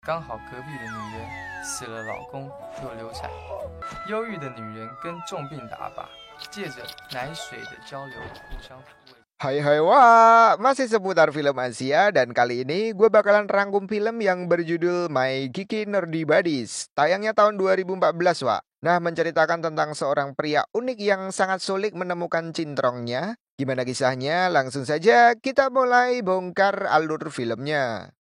刚好隔壁的女人死了老公又流产，忧郁的女人跟重病打靶，借着奶水的交流互相抚慰。Hai wah, masih seputar film Asia dan kali ini gue bakalan rangkum film yang berjudul My Geeky Nerdy Buddies. Tayangnya tahun 2014, Wak. Nah, menceritakan tentang seorang pria unik yang sangat sulit menemukan cintrongnya. Gimana kisahnya? Langsung saja kita mulai bongkar alur filmnya.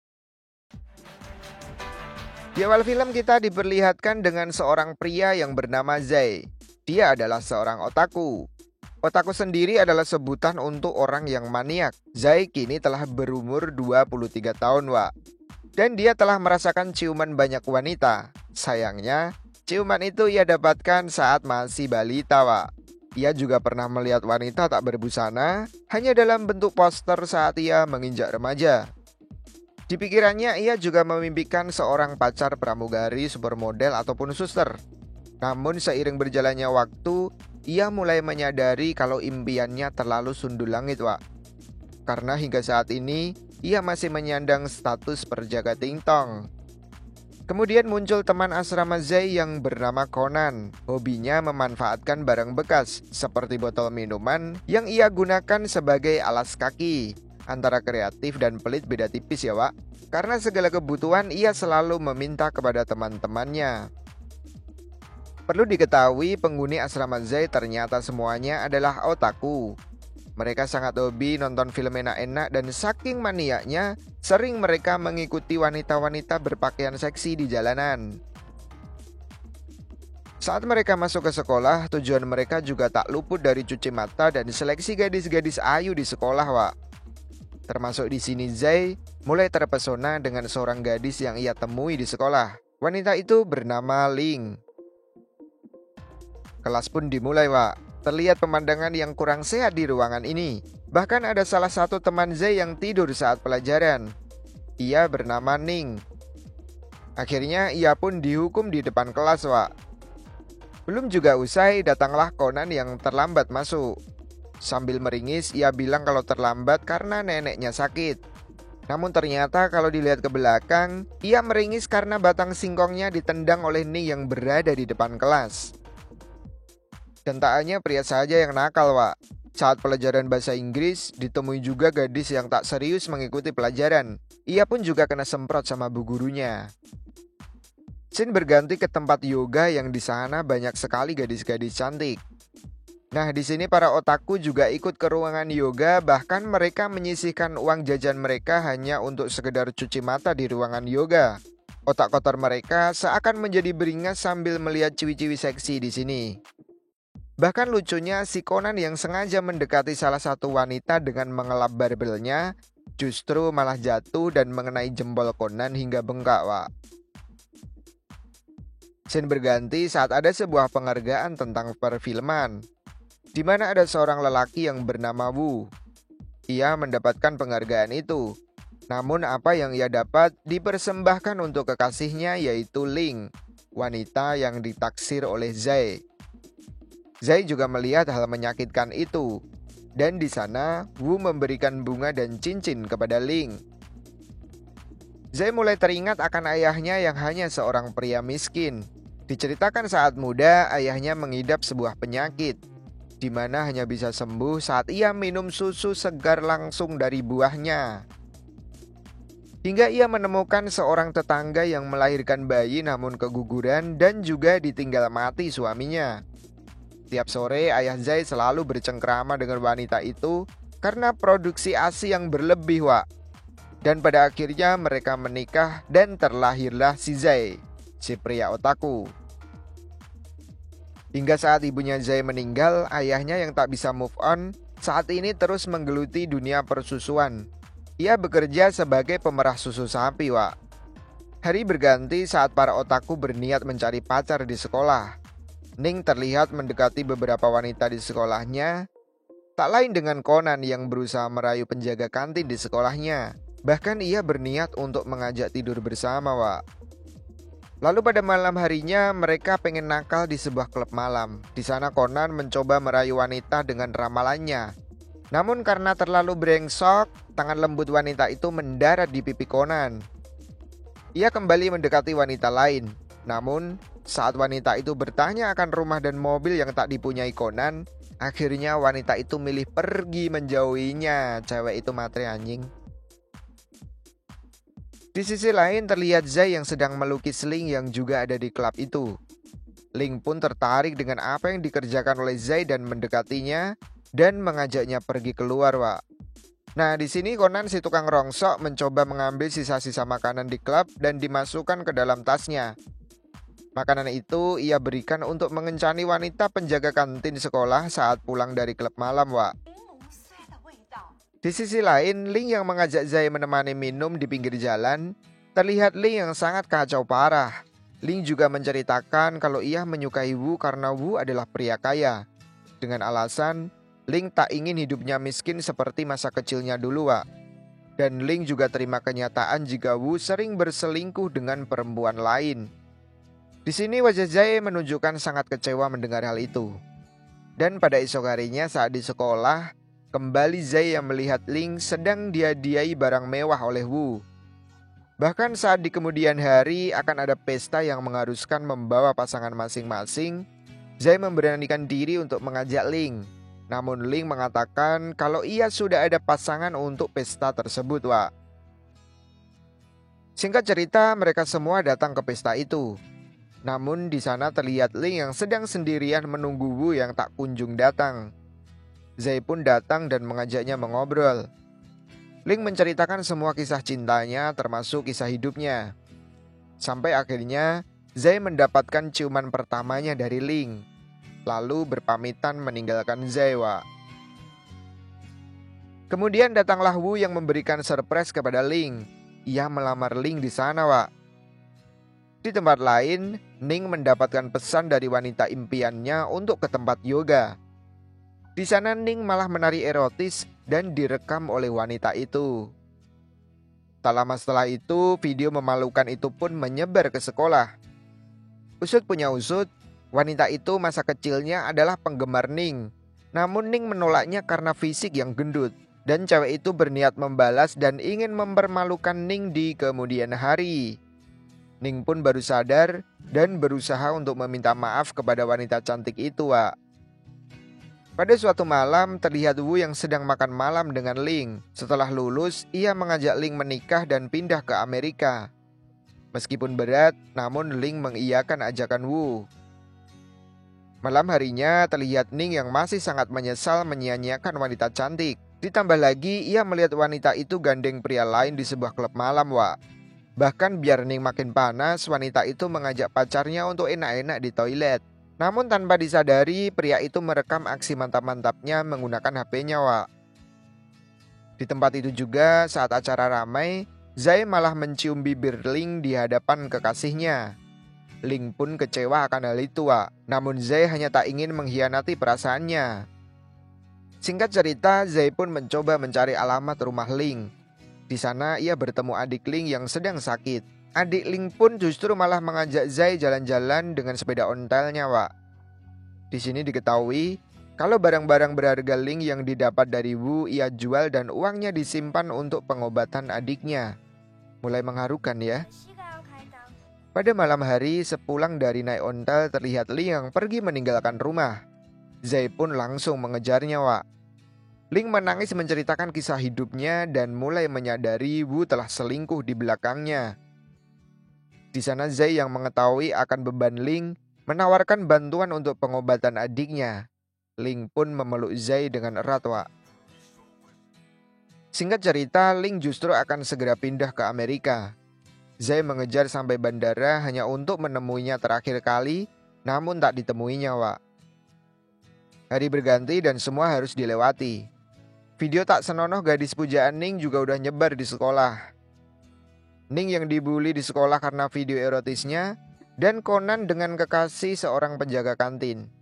Di awal film kita diperlihatkan dengan seorang pria yang bernama Zai. Dia adalah seorang otaku. Otaku sendiri adalah sebutan untuk orang yang maniak. Zai kini telah berumur 23 tahun, Wak. Dan dia telah merasakan ciuman banyak wanita. Sayangnya, ciuman itu ia dapatkan saat masih balita, Wak. Ia juga pernah melihat wanita tak berbusana hanya dalam bentuk poster saat ia menginjak remaja. Di pikirannya ia juga memimpikan seorang pacar pramugari, supermodel ataupun suster. Namun seiring berjalannya waktu, ia mulai menyadari kalau impiannya terlalu sundul langit, Wak. Karena hingga saat ini, ia masih menyandang status perjaga tingtong. Kemudian muncul teman asrama Zai yang bernama Conan. Hobinya memanfaatkan barang bekas, seperti botol minuman yang ia gunakan sebagai alas kaki. Antara kreatif dan pelit beda tipis ya, Wak. Karena segala kebutuhan ia selalu meminta kepada teman-temannya. Perlu diketahui penghuni asrama Zai ternyata semuanya adalah otaku. Mereka sangat hobi nonton film enak-enak dan saking maniaknya, sering mereka mengikuti wanita-wanita berpakaian seksi di jalanan. Saat mereka masuk ke sekolah, tujuan mereka juga tak luput dari cuci mata dan seleksi gadis-gadis ayu di sekolah, Wak. Termasuk di sini Zai mulai terpesona dengan seorang gadis yang ia temui di sekolah. Wanita itu bernama Ling. Kelas pun dimulai, Wak. Terlihat pemandangan yang kurang sehat di ruangan ini. Bahkan ada salah satu teman Zai yang tidur saat pelajaran. Ia bernama Ning. Akhirnya ia pun dihukum di depan kelas, Wak. Belum juga usai, datanglah Conan yang terlambat masuk. Sambil meringis, ia bilang kalau terlambat karena neneknya sakit. Namun ternyata kalau dilihat ke belakang, ia meringis karena batang singkongnya ditendang oleh Ning yang berada di depan kelas. Dan tak hanya pria saja yang nakal, Wak. Saat pelajaran bahasa Inggris, ditemui juga gadis yang tak serius mengikuti pelajaran. Ia pun juga kena semprot sama bu gurunya. Scene berganti ke tempat yoga yang di sana banyak sekali gadis-gadis cantik. Nah, di sini para otaku juga ikut ke ruangan yoga, bahkan mereka menyisihkan uang jajan mereka hanya untuk sekedar cuci mata di ruangan yoga. Otak kotor mereka seakan menjadi beringas sambil melihat ciwi-ciwi seksi di sini. Bahkan lucunya si Conan yang sengaja mendekati salah satu wanita dengan mengelap barbelnya justru malah jatuh dan mengenai jempol Conan hingga bengkak, Wak. Scene berganti saat ada sebuah penghargaan tentang perfilman, di mana ada seorang lelaki yang bernama Wu. Ia mendapatkan penghargaan itu. Namun apa yang ia dapat dipersembahkan untuk kekasihnya yaitu Ling, wanita yang ditaksir oleh Zai. Zai juga melihat hal menyakitkan itu, dan di sana Wu memberikan bunga dan cincin kepada Ling. Zai mulai teringat akan ayahnya yang hanya seorang pria miskin. Diceritakan saat muda ayahnya mengidap sebuah penyakit, di mana hanya bisa sembuh saat ia minum susu segar langsung dari buahnya. Hingga ia menemukan seorang tetangga yang melahirkan bayi namun keguguran dan juga ditinggal mati suaminya. Tiap sore ayah Zai selalu bercengkrama dengan wanita itu karena produksi ASI yang berlebih, Wak. Dan pada akhirnya mereka menikah dan terlahirlah si Zai, si pria otaku. Hingga saat ibunya Zai meninggal, ayahnya yang tak bisa move on saat ini terus menggeluti dunia persusuan. Ia bekerja sebagai pemerah susu sapi, Wak. Hari berganti saat para otaku berniat mencari pacar di sekolah. Ning terlihat mendekati beberapa wanita di sekolahnya, tak lain dengan Conan yang berusaha merayu penjaga kantin di sekolahnya. Bahkan ia berniat untuk mengajak tidur bersama, Wak. Lalu pada malam harinya mereka pengen nakal di sebuah klub malam. Di sana Conan mencoba merayu wanita dengan ramalannya. Namun karena terlalu brengsek, tangan lembut wanita itu mendarat di pipi Conan. Ia kembali mendekati wanita lain. Namun, saat wanita itu bertanya akan rumah dan mobil yang tak dipunyai Conan, akhirnya wanita itu milih pergi menjauhinya. Cewek itu matre anjing. Di sisi lain terlihat Zai yang sedang melukis Ling yang juga ada di klub itu. Ling pun tertarik dengan apa yang dikerjakan oleh Zai dan mendekatinya dan mengajaknya pergi keluar, Wak. Nah, di sini Conan si tukang rongsok mencoba mengambil sisa-sisa makanan di klub dan dimasukkan ke dalam tasnya. Makanan itu ia berikan untuk mengencani wanita penjaga kantin sekolah saat pulang dari klub malam, Wak. Di sisi lain, Ling yang mengajak Zai menemani minum di pinggir jalan. Terlihat Ling yang sangat kacau parah. Ling juga menceritakan kalau ia menyukai Wu karena Wu adalah pria kaya. Dengan alasan, Ling tak ingin hidupnya miskin seperti masa kecilnya dulu, Wak. Dan Ling juga terima kenyataan jika Wu sering berselingkuh dengan perempuan lain. Di sini wajah Zai menunjukkan sangat kecewa mendengar hal itu. Dan pada esok harinya saat di sekolah, kembali Zai yang melihat Ling sedang dihadiahi barang mewah oleh Wu. Bahkan saat di kemudian hari akan ada pesta yang mengharuskan membawa pasangan masing-masing, Zai memberanikan diri untuk mengajak Ling. Namun Ling mengatakan kalau ia sudah ada pasangan untuk pesta tersebut, Wak. Singkat cerita, mereka semua datang ke pesta itu. Namun di sana terlihat Ling yang sedang sendirian menunggu Wu yang tak kunjung datang. Zai pun datang dan mengajaknya mengobrol. Ling menceritakan semua kisah cintanya termasuk kisah hidupnya. Sampai akhirnya Zai mendapatkan ciuman pertamanya dari Ling. Lalu berpamitan meninggalkan Zai, Wak. Kemudian datanglah Wu yang memberikan surprise kepada Ling. Ia melamar Ling di sana, Wak. Di tempat lain, Ning mendapatkan pesan dari wanita impiannya untuk ke tempat yoga. Di sana Ning malah menari erotis dan direkam oleh wanita itu. Tak lama setelah itu, video memalukan itu pun menyebar ke sekolah. Usut punya usut, wanita itu masa kecilnya adalah penggemar Ning. Namun Ning menolaknya karena fisik yang gendut. Dan cewek itu berniat membalas dan ingin mempermalukan Ning di kemudian hari. Ning pun baru sadar dan berusaha untuk meminta maaf kepada wanita cantik itu, Wak. Pada suatu malam, terlihat Wu yang sedang makan malam dengan Ling. Setelah lulus, ia mengajak Ling menikah dan pindah ke Amerika. Meskipun berat, namun Ling mengiyakan ajakan Wu. Malam harinya, terlihat Ning yang masih sangat menyesal menyia-nyiakan wanita cantik. Ditambah lagi, ia melihat wanita itu gandeng pria lain di sebuah klub malam, Wak. Bahkan biar Ning makin panas, wanita itu mengajak pacarnya untuk enak-enak di toilet. Namun tanpa disadari, pria itu merekam aksi mantap-mantapnya menggunakan HP-nya, Wak. Di tempat itu juga, saat acara ramai, Zai malah mencium bibir Ling di hadapan kekasihnya. Ling pun kecewa akan hal itu, Wak. Namun Zai hanya tak ingin mengkhianati perasaannya. Singkat cerita, Zai pun mencoba mencari alamat rumah Ling. Di sana ia bertemu adik Ling yang sedang sakit. Adik Ling pun justru malah mengajak Zai jalan-jalan dengan sepeda ontelnya, Wak. Di sini diketahui kalau barang-barang berharga Ling yang didapat dari Wu ia jual dan uangnya disimpan untuk pengobatan adiknya. Mulai mengharukan ya. Pada malam hari sepulang dari naik ontel terlihat Ling yang pergi meninggalkan rumah. Zai pun langsung mengejarnya, Wak. Ling menangis menceritakan kisah hidupnya dan mulai menyadari Wu telah selingkuh di belakangnya. Di sana Zai yang mengetahui akan beban Ling menawarkan bantuan untuk pengobatan adiknya. Ling pun memeluk Zai dengan erat, Wak. Singkat cerita, Ling justru akan segera pindah ke Amerika. Zai mengejar sampai bandara hanya untuk menemuinya terakhir kali, namun tak ditemuinya, Wak. Hari berganti dan semua harus dilewati. Video tak senonoh gadis pujaan Ning juga udah nyebar di sekolah. Ning yang dibully di sekolah karena video erotisnya, dan Conan dengan kekasih seorang penjaga kantin.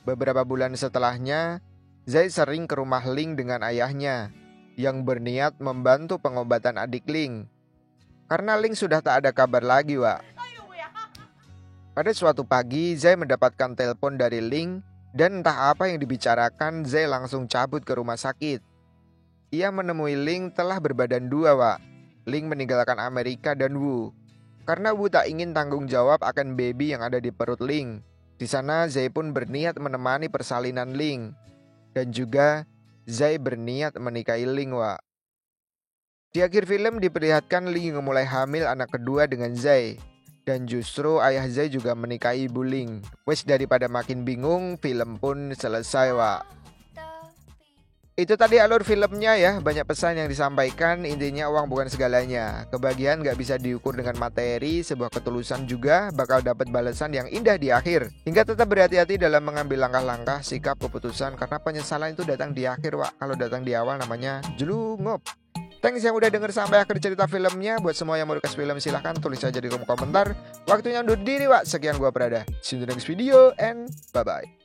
Beberapa bulan setelahnya, Zai sering ke rumah Ling dengan ayahnya, yang berniat membantu pengobatan adik Ling. Karena Ling sudah tak ada kabar lagi, Wak. Pada suatu pagi, Zai mendapatkan telepon dari Ling. Dan entah apa yang dibicarakan, Zai langsung cabut ke rumah sakit. Ia menemui Ling telah berbadan dua, Wak. Ling meninggalkan Amerika dan Wu. Karena Wu tak ingin tanggung jawab akan baby yang ada di perut Ling. Di sana Zai pun berniat menemani persalinan Ling. Dan juga Zai berniat menikahi Ling, Wak. Di akhir film diperlihatkan Ling mulai hamil anak kedua dengan Zai. Dan justru ayah Zai juga menikahi ibu Ling. Wes daripada makin bingung, film pun selesai, Wak. Itu tadi alur filmnya ya, banyak pesan yang disampaikan, intinya uang bukan segalanya. Kebahagiaan gak bisa diukur dengan materi, sebuah ketulusan juga bakal dapat balasan yang indah di akhir. Hingga tetap berhati-hati dalam mengambil langkah-langkah, sikap, keputusan, karena penyesalan itu datang di akhir, Wak. Kalau datang di awal namanya jelungup. Thanks yang udah denger sampai akhir cerita filmnya. Buat semua yang mau request film silahkan tulis aja di kolom komentar. Waktunya undur diri, Wak. Sekian gua Prada. See you in the next video and bye-bye.